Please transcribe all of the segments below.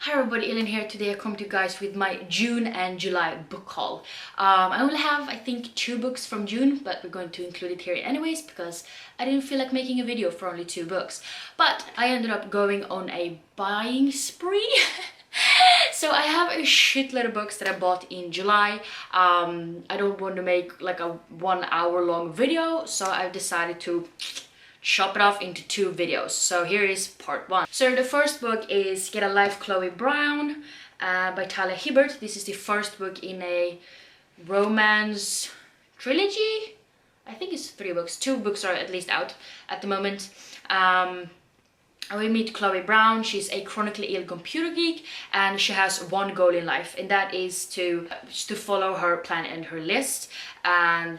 Hi everybody, Ellen here. Today I come to you guys with my June and July book haul. I only have I think 2 books from June, but we're going to include it here anyways because I didn't feel like making a video for only 2 books. But I ended up going on a buying spree. So I have a shitload of books that I bought in July. I don't want to make like a 1 hour long video, so I've decided to chop it off into 2 videos. So here is part 1. So the first book is Get a Life Chloe Brown by Talia Hibbert. This is the first book in a romance trilogy. I think it's 3 books. 2 books are at least out at the moment. We meet Chloe Brown. She's a chronically ill computer geek and she has one goal in life, and that is to follow her plan and her list. And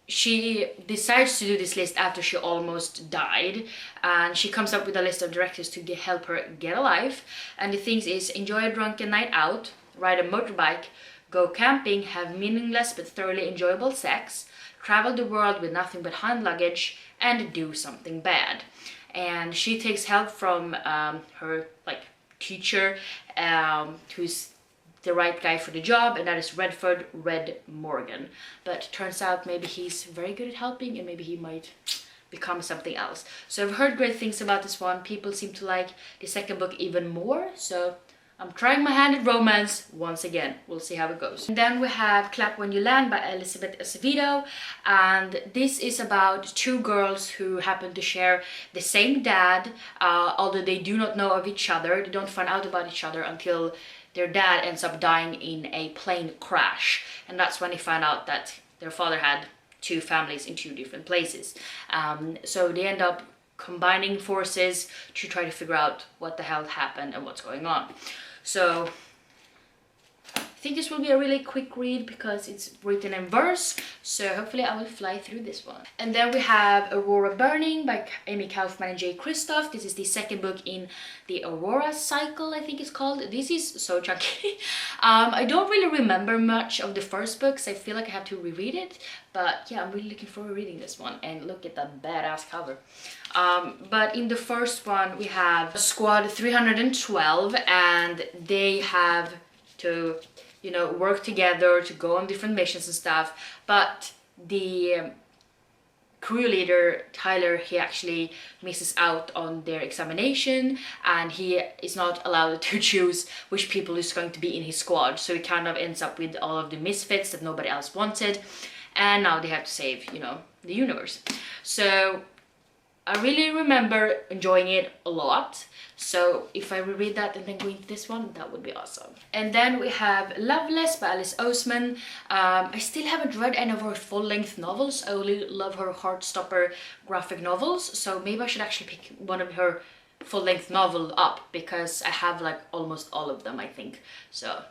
she decides to do this list after she almost died, and she comes up with a list of directives to help her get a life. And the things is: enjoy a drunken night out, ride a motorbike, go camping, have meaningless but thoroughly enjoyable sex, travel the world with nothing but hand luggage, and do something bad. And she takes help from her teacher, who's the right guy for the job, and that is Red Morgan. But turns out maybe he's very good at helping and maybe he might become something else. So I've heard great things about this one. People seem to like the second book even more, so I'm trying my hand at romance once again. We'll see how it goes. And then we have Clap When You Land by Elizabeth Acevedo, and this is about 2 girls who happen to share the same dad, although they do not know of each other. They don't find out about each other until their dad ends up dying in a plane crash, and that's when they find out that their father had 2 families in 2 different places. So they end up combining forces to try to figure out what the hell happened and what's going on. So I think this will be a really quick read because it's written in verse, so hopefully I will fly through this one. And then we have Aurora Burning by Amy Kaufman and Jay Kristoff. This is the second book in the Aurora cycle, I think it's called. This is so chunky. I don't really remember much of the first book, so I feel like I have to reread it. But yeah, I'm really looking forward to reading this one, and look at that badass cover. But in the first one we have Squad 312, and they have to work together to go on different missions and stuff. But the crew leader, Tyler, he actually misses out on their examination, and he is not allowed to choose which people is going to be in his squad. So he kind of ends up with all of the misfits that nobody else wanted, and now they have to save, the universe. So I really remember enjoying it a lot. So if I reread that and then go into this one, that would be awesome. And then we have Loveless by Alice Oseman. I still haven't read any of her full-length novels. I only love her Heartstopper graphic novels. So maybe I should actually pick one of her full-length novel up, because I have like almost all of them, I think. So,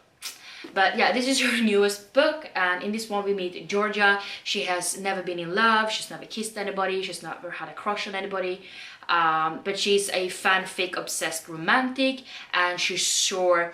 but yeah, this is her newest book, and in this one we meet Georgia. She has never been in love, she's never kissed anybody, she's never had a crush on anybody, but she's a fanfic obsessed romantic, and she's sure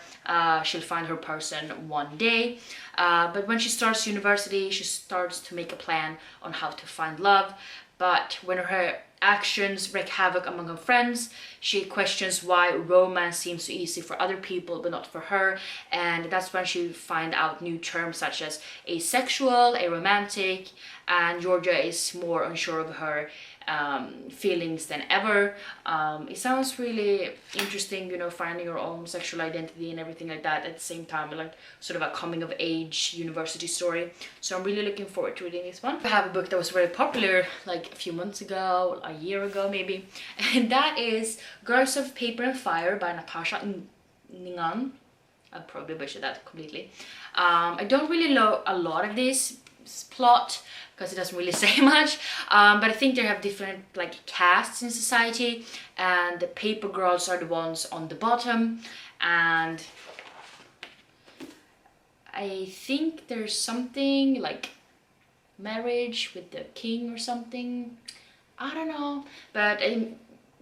she'll find her person one day. But when she starts university, she starts to make a plan on how to find love. But when her actions wreak havoc among her friends, she questions why romance seems so easy for other people but not for her. And that's when she finds out new terms such as asexual, aromantic, and Georgia is more unsure of her feelings than ever. It sounds really interesting, finding your own sexual identity and everything like that at the same time, like sort of a coming of age university story. So I'm really looking forward to reading this one. I have a book that was very popular like a few months ago, a year ago maybe, and that is Girls of Paper and Fire by Natasha Ningan. I probably butchered that completely. I don't really know a lot of this plot because it doesn't really say much, but I think they have different like castes in society, and the paper girls are the ones on the bottom, and I think there's something like marriage with the king or something, I don't know, but I'm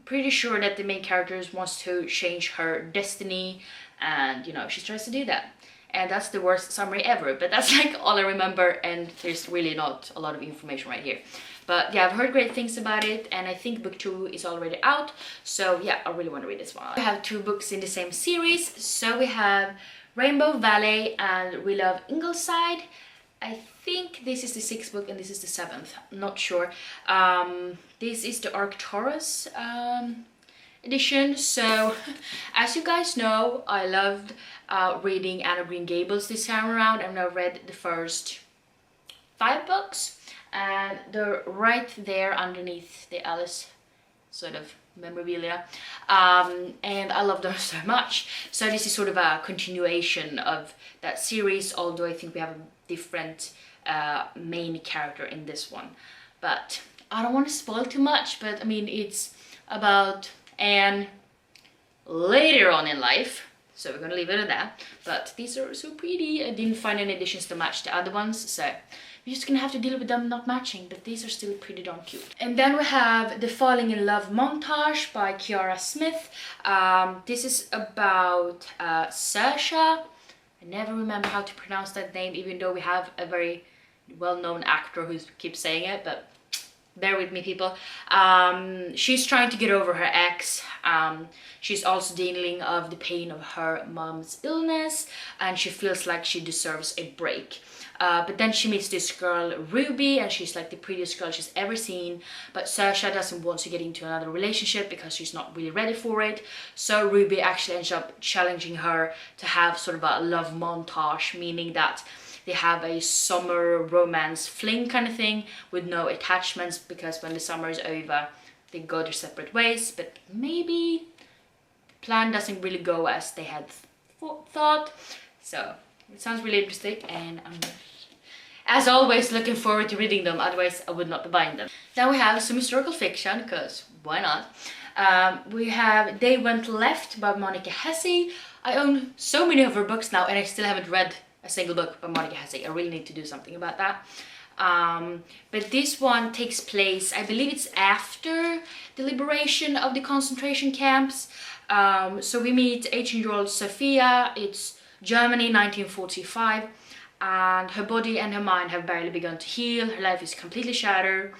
pretty sure that the main character wants to change her destiny, and she tries to do that. And that's the worst summary ever, but that's like all I remember, and there's really not a lot of information right here. But yeah, I've heard great things about it, and I think book 2 is already out. So yeah, I really want to read this one. We have 2 books in the same series. So we have Rainbow Valley and We Love Ingleside. I think this is the 6th book and this is the 7th. I'm not sure. This is the Arcturus edition. So as you guys know, I loved reading Anne of Green Gables this time around. I've now read the first 5 books, and they're right there underneath the Alice sort of memorabilia, and I love them so much. So this is sort of a continuation of that series, although I think we have a different main character in this one. But I don't want to spoil too much, but I mean, it's about Anne later on in life, so we're gonna leave it at that. But these are so pretty. I didn't find any editions to match the other ones, so we're just gonna have to deal with them not matching, but these are still pretty darn cute. And then we have The Falling in Love Montage by Kiara Smith. This is about Saoirse. I never remember how to pronounce that name, even though we have a very well-known actor who keeps saying it, but bear with me, people. She's trying to get over her ex. She's also dealing with the pain of her mom's illness, and she feels like she deserves a break. But then she meets this girl, Ruby, and she's like the prettiest girl she's ever seen. But Saoirse doesn't want to get into another relationship because she's not really ready for it. So Ruby actually ends up challenging her to have sort of a love montage, meaning that they have a summer romance fling kind of thing with no attachments, because when the summer is over, they go their separate ways. But maybe the plan doesn't really go as they had thought. So it sounds really interesting, and I'm, as always, looking forward to reading them. Otherwise, I would not be buying them. Then we have some historical fiction, because why not? We have They Went Left by Monica Hesse. I own so many of her books now, and I still haven't read a single book by Monica Hesse. I really need to do something about that. But this one takes place, I believe it's after the liberation of the concentration camps. So we meet 18-year-old Sophia. It's Germany, 1945, and her body and her mind have barely begun to heal. Her life is completely shattered.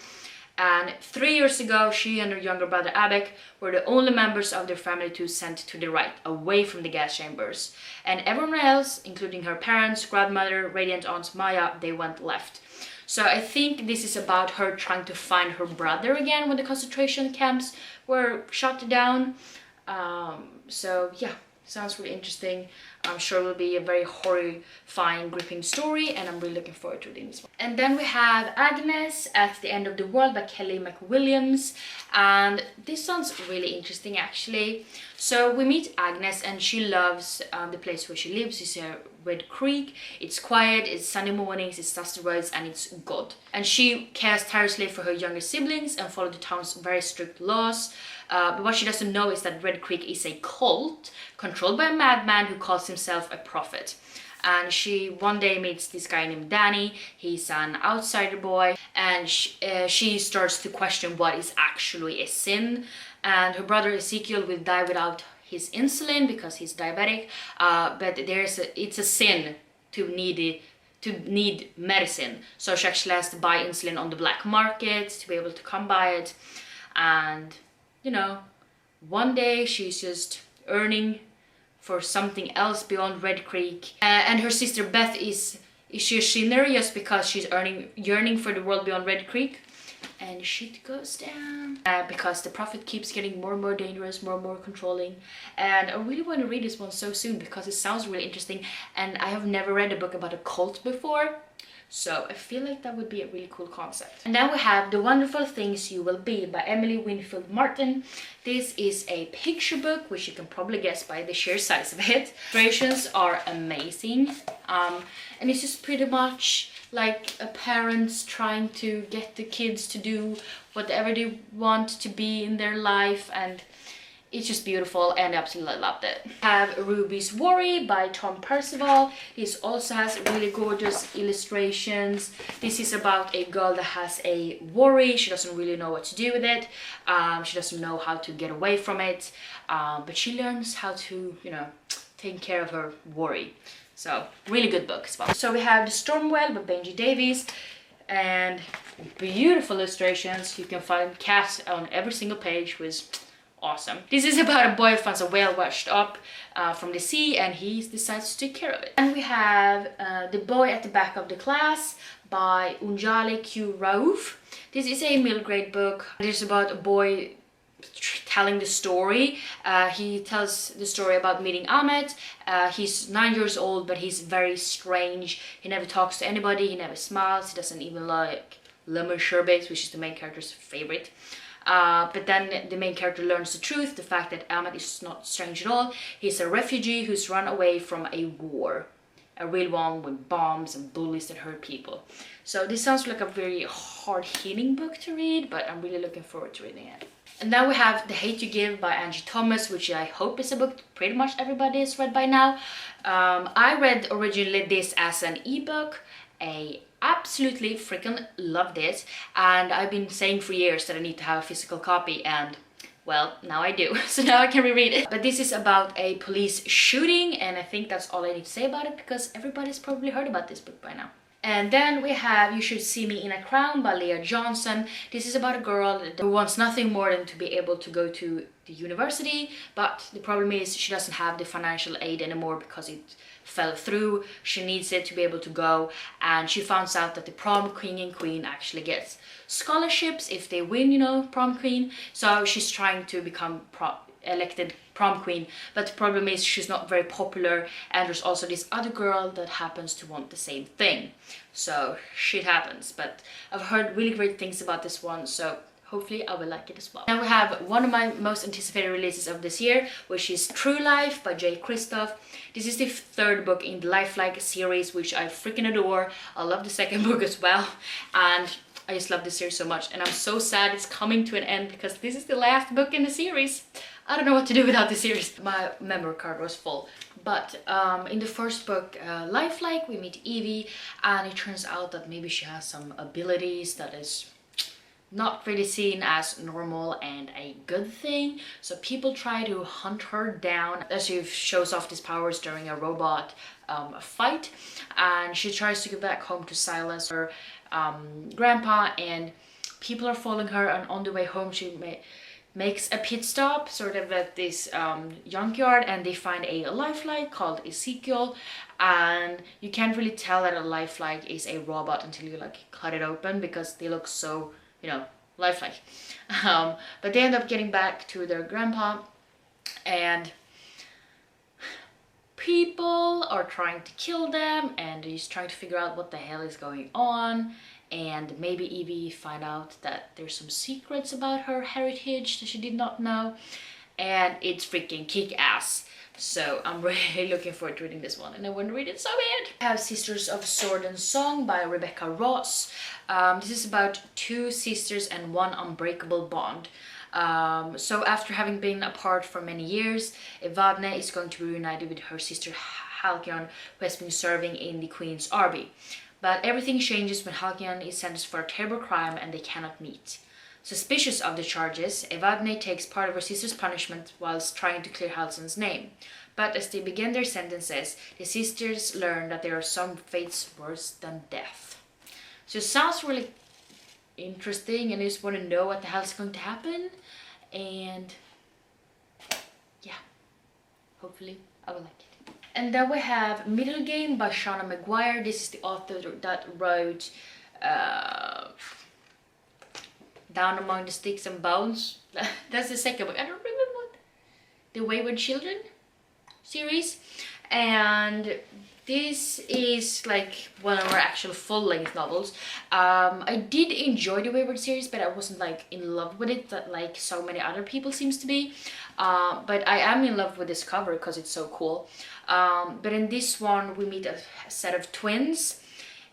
And 3 years ago, she and her younger brother Abek were the only members of their family to sent to the right, away from the gas chambers. And everyone else, including her parents, grandmother, radiant aunt Maya, they went left. So I think this is about her trying to find her brother again when the concentration camps were shut down. So yeah, sounds really interesting. I'm sure it will be a very horrifying, gripping story, and I'm really looking forward to reading this one. And then we have Agnes at the End of the World by Kelly McWilliams, and this sounds really interesting actually. So we meet Agnes, and she loves the place where she lives. It's Red Creek. It's quiet, it's sunny mornings, it's dusty roads, and it's good. And she cares tirelessly for her younger siblings and follows the town's very strict laws. But what she doesn't know is that Red Creek is a cult controlled by a madman who calls himself a prophet. And she one day meets this guy named Danny. He's an outsider boy, and she starts to question what is actually a sin. And her brother Ezekiel will die without his insulin because he's diabetic. But it's a sin to need medicine. So she actually has to buy insulin on the black market to be able to come by it. And you know, one day she's just earning for something else beyond Red Creek. And her sister Beth, is she a sinner just because she's yearning for the world beyond Red Creek? And shit goes down. Because the prophet keeps getting more and more dangerous, more and more controlling. And I really want to read this one so soon because it sounds really interesting. And I have never read a book about a cult before. So I feel like that would be a really cool concept. And then we have The Wonderful Things You Will Be by Emily Winfield Martin. This is a picture book, which you can probably guess by the sheer size of it. Illustrations are amazing. And it's just pretty much like a parents trying to get the kids to do whatever they want to be in their life, and it's just beautiful, and I absolutely loved it. We have Ruby's Worry by Tom Percival. This also has really gorgeous illustrations. This is about a girl that has a worry. She doesn't really know what to do with it. She doesn't know how to get away from it. But she learns how to, you know, take care of her worry. So, really good book as well. So we have The Stormwell by Benji Davies. and beautiful illustrations. You can find cats on every single page, which is awesome. This is about a boy who finds a whale washed up from the sea, and he decides to take care of it. And we have The Boy at the Back of the Class by Unjali Q. Rauf. This is a middle grade book. It's about a boy telling the story. He tells the story about meeting Ahmed. He's 9 years old, but he's very strange. He never talks to anybody, he never smiles, he doesn't even like lemon sherbet, which is the main character's favorite. But then the main character learns the truth, the fact that Ahmed is not strange at all. He's a refugee who's run away from a war. A real one with bombs and bullies that hurt people. So this sounds like a very hard-hitting book to read, but I'm really looking forward to reading it. And then we have The Hate You Give by Angie Thomas, which I hope is a book pretty much everybody has read by now. I read originally this as an ebook. I absolutely freaking loved it, and I've been saying for years that I need to have a physical copy, and well, now I do. So now I can reread it. But this is about a police shooting, and I think that's all I need to say about it, because everybody's probably heard about this book by now. And then we have You Should See Me in a Crown by Leah Johnson. This is about a girl who wants nothing more than to be able to go to the university, but the problem is she doesn't have the financial aid anymore because it fell through. She needs it to be able to go, and she finds out that the prom king and queen actually gets scholarships if they win, you know, prom queen. So she's trying to become elected prom queen, but the problem is she's not very popular, and there's also this other girl that happens to want the same thing. So shit happens, but I've heard really great things about this one, so hopefully I will like it as well. Now we have one of my most anticipated releases of this year, which is True Life by Jay Kristoff. This is the third book in the Lifelike series, which I freaking adore. I love the second book as well, and I just love this series so much, and I'm so sad it's coming to an end because this is the last book in the series. I don't know what to do without this series. My memory card was full. But in the first book, Lifelike, we meet Evie, and it turns out that maybe she has some abilities that is not really seen as normal and a good thing. So people try to hunt her down as she shows off these powers during a robot fight, and she tries to get back home to silence her grandpa, and people are following her, and on the way home she makes a pit stop sort of at this junkyard, and they find a lifelike called Ezekiel, and you can't really tell that a lifelike is a robot until you like cut it open because they look so, you know, lifelike. But they end up getting back to their grandpa, and people are trying to kill them, and he's trying to figure out what the hell is going on. And maybe Evie find out that there's some secrets about her heritage that she did not know, and it's freaking kick-ass. So I'm really looking forward to reading this one, and I want to read it so bad. I have Sisters of Sword and Song by Rebecca Ross. This is about two sisters and one unbreakable bond. So after having been apart for many years, Evadne is going to be reunited with her sister Halcyon, who has been serving in the Queen's Army. But everything changes when Halcyon is sentenced for a terrible crime and they cannot meet. Suspicious of the charges, Evadne takes part of her sister's punishment whilst trying to clear Halcyon's name. But as they begin their sentences, the sisters learn that there are some fates worse than death. So it sounds really interesting, and I just want to know what the hell is going to happen. And yeah, hopefully I will like it. And then we have Middle Game by Shauna McGuire. This is the author that wrote Down Among the Sticks and Bones. That's the second book. I don't remember what. The Wayward Children series. And this is like one of our actual full-length novels. I did enjoy the Wayward series, but I wasn't like in love with it that like so many other people seems to be. But I am in love with this cover because it's so cool. But in this one we meet a set of twins,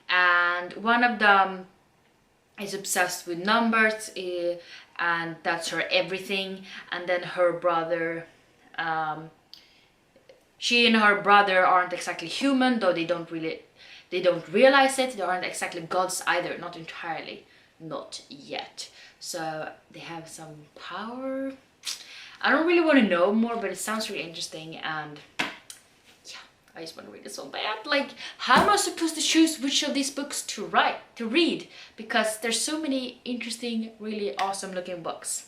and one of them is obsessed with numbers, and that's her everything. And then her brother, she and her brother aren't exactly human, though they don't realize it. They aren't exactly gods either, not entirely, not yet. So they have some power. I don't really want to know more, but it sounds really interesting, and yeah, I just want to read it so bad. Like, how am I supposed to choose which of these books to read? Because there's so many interesting, really awesome looking books.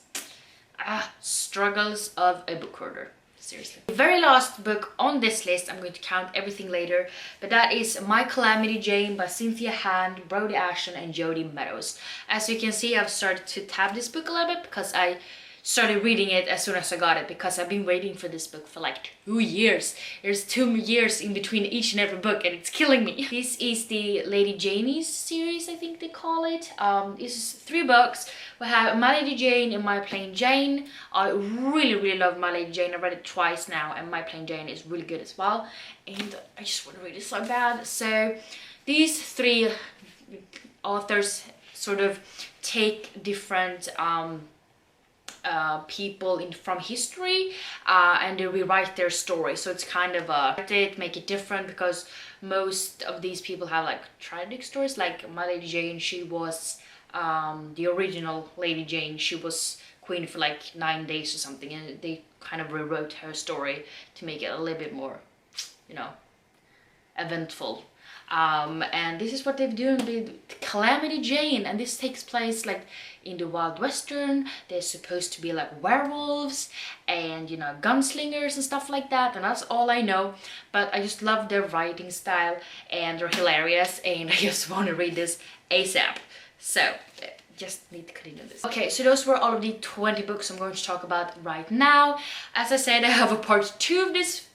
Struggles of a book hoarder. Seriously. The very last book on this list, I'm going to count everything later, but that is My Calamity Jane by Cynthia Hand, Brody Ashton and Jodie Meadows. As you can see, I've started to tab this book a little bit because I started reading it as soon as I got it, because I've been waiting for this book for like 2 years. There's 2 years in between each and every book and it's killing me. This is the Lady Janie's series, I think they call it. This is 3 books. We have My Lady Jane and My Plain Jane. I really love My Lady Jane. I read it twice now and My Plain Jane is really good as well. And I just want to read it so bad. So these 3 authors sort of take different people from history and they rewrite their story, so it's kind of make it different, because most of these people have like tragic stories. Like My Lady Jane, she was the original Lady Jane, she was queen for like 9 days or something, and they kind of rewrote her story to make it a little bit more, you know, eventful. And this is what they've done with Calamity Jane, and this takes place like in the Wild Western. They're supposed to be like werewolves and, you know, gunslingers and stuff like that, and that's all I know, but I just love their writing style and they're hilarious and I just want to read this ASAP. So just need to continue this. Okay, so those were all of the 20 books I'm going to talk about right now. As I said, I have a part 2 of this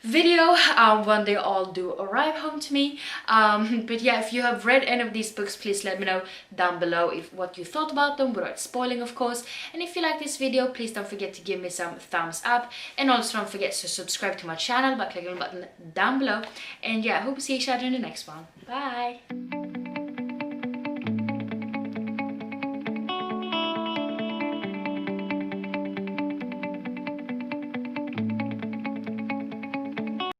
video when they all do arrive home to me, but yeah, if you have read any of these books, please let me know down below what you thought about them, without spoiling of course. And if you like this video, please don't forget to give me some thumbs up, and also don't forget to subscribe to my channel by clicking the button down below. And yeah, I hope to see each other in the next one. Bye.